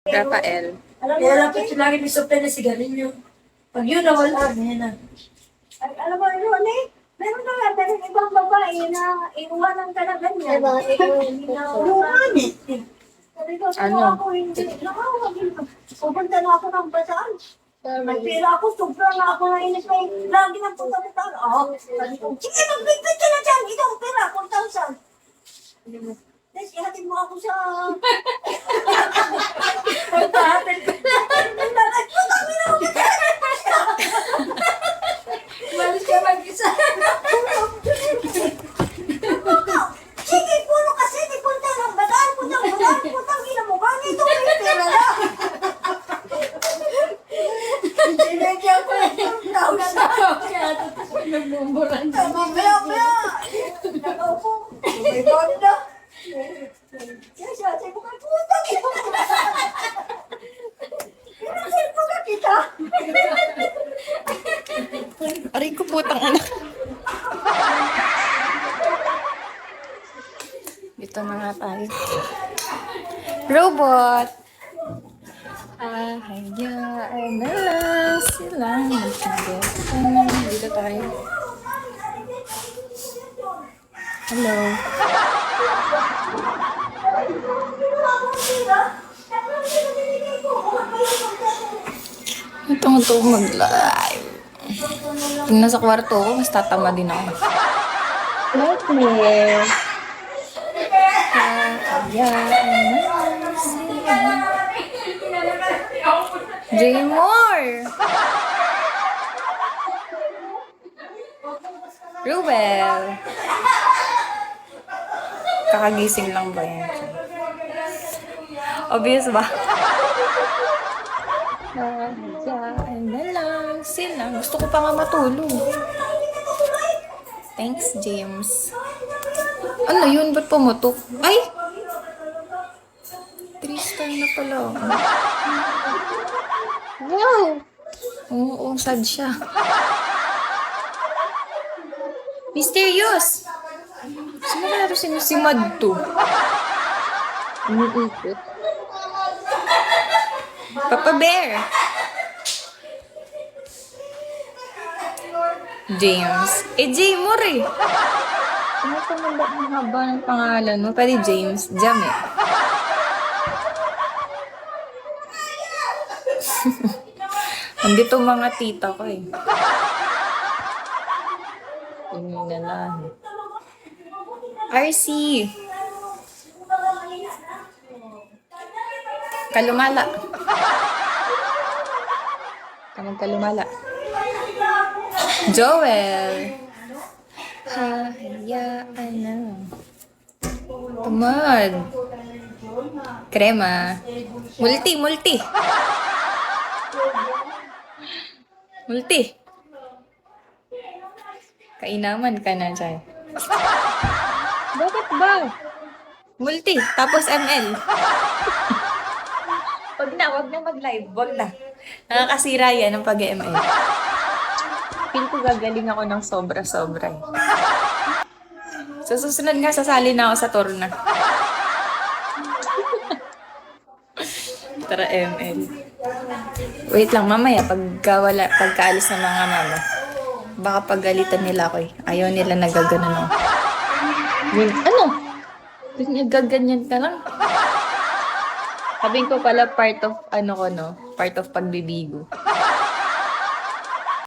Rafael. Kaya dapat yung lagi may supply na sigarilyo. Pag yun nawala, yan na. Alam mo, yun eh. Meron na nga talagang ibang babae na iwanan ka na ganyan. Iwanan eh. Sabi ko, Ano? ako hindi. Pupunta na ako ng basaan. May pera ako, sobra na ako na inis na lagi ng punta-punta. Sabi ko, sige, magbigbig ka na dyan. Ito ang pera, 4,000. Tapos ihatid mo ako sa... Pagpahatid ko. Malis ka mag-isa. Sige, puno kasi, di punta ng bataan, puntang ina mo, bakit ito may pera na? Sinagyan ko yung tawag. Kaya tapos nagmumurang. Mamaya. Nakaupo. May bag na. Sabi ko, putang ina mo. Pinasin mo ka kita. Aray ko putang ina. Dito na nga tayo. Robot! Hayaan na lang silang magkagatan. Dito tayo. Hello. Ito mag-live. Pag nasa kwarto ko, mas tatama din ako. Let me. Jaymore! Ruel! Kakagising lang ba yan? Obvious ba? Hayaan na lang sila. Gusto ko pa nga matulog. Thanks, James. Ano yun? Ba't pumutok? Ay! 3-star na pala. Wow! Oo, sad siya. Mysterious! Sino ka nato si Mad to? Umiikot. Papa Bear! James. Jaymore eh. Ano pa nanda ang haba ng pangalan mo? Pwede James. Jam eh. Andito mga tita ko eh. Tingin na lang. RC. Kalumala. Kamang kalumala. Joel. Hayaan na. Tamad. Krema. Multi. Multi. Kainaman ka na dyan. Bakit ba? Multi. Tapos ML. Wag na mag-live. Wag na. Nakakasira yan ng pag-ML. Feel ko gagaling ako ng sobra-sobra. Sa susunod nga, sasali na ako sa torna. Tara, ML. Wait lang, mamaya, pagkaalis ng mga mama, baka pagalitan nila ako eh. Ayaw nila nagaganon ako. Ano? Nagaganyan ka lang? Sabihin ko pala part of, part of pagbibigo.